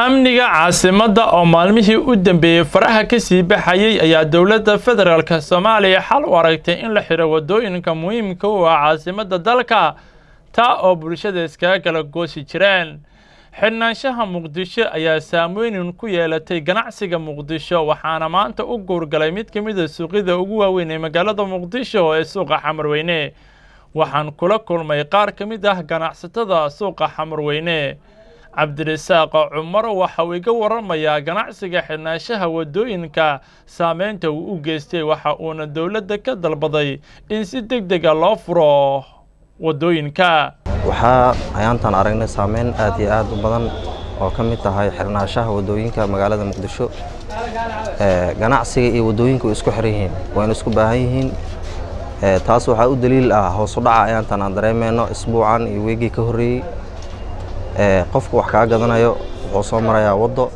amniga caasimadda oo maalmihii u dambeeyay faraha ka sii baxayay ayaa dowladda federaalka Soomaaliya xal u aragtay in la xiro wadooyinka muhiimka u ah caasimadda dalka taa oo bulshada iskaga kala goosi jireen. xirnaanshaha Muqdisho ayaa saameyn ku yeelatay ganacsiga Muqdisho waxaana maanta u guurgalay mid ka mid ah suuqyada ugu waaweyn ee magaalada Muqdisho ee suuqa Xamarweyne. waxaan kula kulmay qaar ka mid ah ganacsatada suuqa Xamarweyne. Cabdirasaaq Cumar waxa uu iga waramayaa ganacsiga xirnaanshaha wadooyinka saameynta uu u geystay waxa uuna dowladda ka dalbaday in si degdeg ah loo furo wadooyinka. waxaa ayaantan aragnay saameyn aad iyo aad u badan oo ka mid tahay xirnaanshaha wadooyinka magaalada Muqdisho. ganacsiga iyo wadooyinku isku xiran yihiin waan isku baahan yihiin. taas waxa u daliil ah hoos u dhaca ayaantan aan dareemayno isbuucan iyo weegii ka horeeyay. qofku wax ka gadanayo wuxuu soo marayaa wado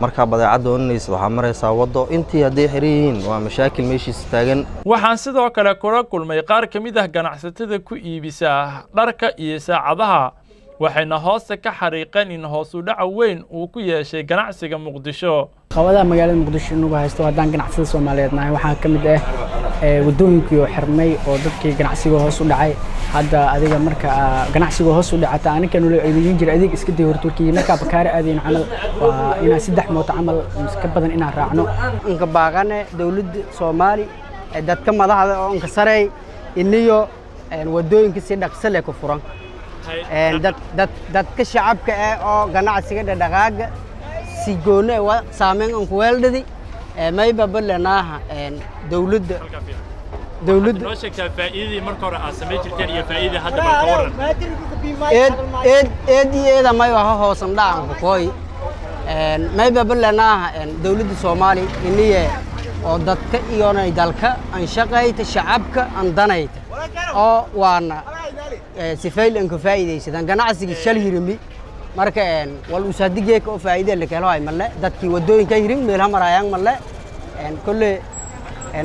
marka badeecad doonaysa waxa maraysaa wado intii haday xiriin waa mashaakil meeshiis taagan. waxaan sidoo kale kula kulmay qaar ka mid ah ganacsatada ku iibisa dharka iyo saacadaha waxayna hoosta ka xariiqeen in hoos u dhac weyn uu ku yeeshay ganacsiga Muqdisho. qawada magaalada Muqdisho inuu haysto hadaan ganacsiga Soomaaliyeed nahay waxaa ka mid ah wadooyinkii xirmay oo dadkii ganacsiga hoos u dhacay. hadda adiga marka ganacsiga hoos u dhacay aniga noo leeyahay jir adeeg iska day horturkii marka bakaare aadeen camal waa ina 3 mooto camal iska badan ina raacno inka baaqane dawladda Soomaali dadka madaxda oo inka sareey iniyo wadooyinka si dhaqso leh ku furan dadka shacabka oo ganacsiga dhaqaaqa si goone waa saameyn ku weeldadi may babalanaha dawladda noo sheegtaa faa'iidii marka hore aad sameey jirteen iyo faa'iidii hadda marka waran eed may waxa hoosan dhacaan ku kooy may babalanaha dawladda Soomaali iniye oo dadka iyo dalka aan shaqeeyta shacabka aan danayta oo waana si faylan ku faa'iideysadaan ganacsiga shal hirmi marka wal usaadigee ka faa'iido la kala hay malle dadkii wadooyinka hirin meel hamarayaan malle kulle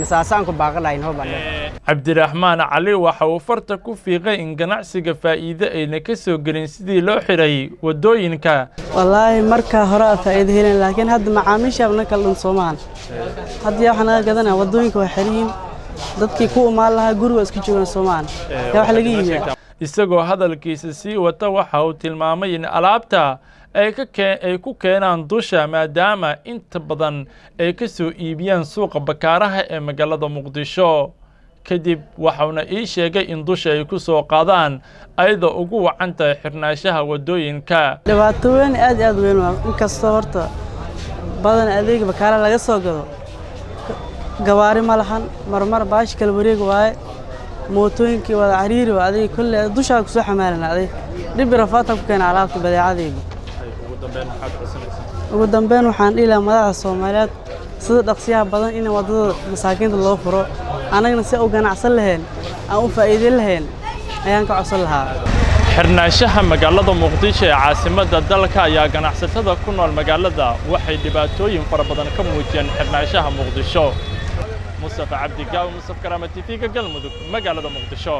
saasan ku baaqalayn hoballe. Cabdiraxmaan Cali waxa uu farta ku fiiqay in ganacsiga faa'iido ayna ka soo galin sidii loo xiray wadooyinka. wallahi marka hore faa'iido heleen laakiin hadda macaamiisha kala Soomaan hadda waxana gadanaa wadooyinka waa xiriin dadkii ku maal lahaa guriga iska joogan Soomaan wax laga yimaado. isagoo hadalkiisa sii wata waxa uu tilmaamay in alaabta ay ku keenaan dusha maadaama inta badan ay ka soo iibiyaan suuqa bakaaraha ee magaalada Muqdisho. kadib waxauna ii sheegay in dusha ay ku soo qaadaan ayada ugu wacan tahay xirnaanshaha wadooyinka. dhibaato weyn aad weyn waa in kasta horta badan adeeg bakaara laga soo gado gawaari ma lahan marmar baash kala wareeg waaye mootooyinkii wada cariiri waa adeeg kulli dusha ku soo xamaalanaa adeeg dhib rafaata ku keenay alaabta badeecadeyda. ugu dambeyn waxaan ilaa madaxda Soomaaliyeed sida dhaqsiyaha badan in wadada masaakiinta loo furo anagana si u ganacsan lahayn aan u faa'iido lahayn ayaan ka codsan lahaa. xirnaanshaha magaalada Muqdisho ee caasimadda dalka ayaa ganacsatada ku nool magaalada waxay dhibaatooyin fara badan ka muujiyeen xirnaanshaha Muqdisho. Mustafa Cabdi Gaaw, Mustafa Karama TV, Galmudug, magaalada Muqdisho.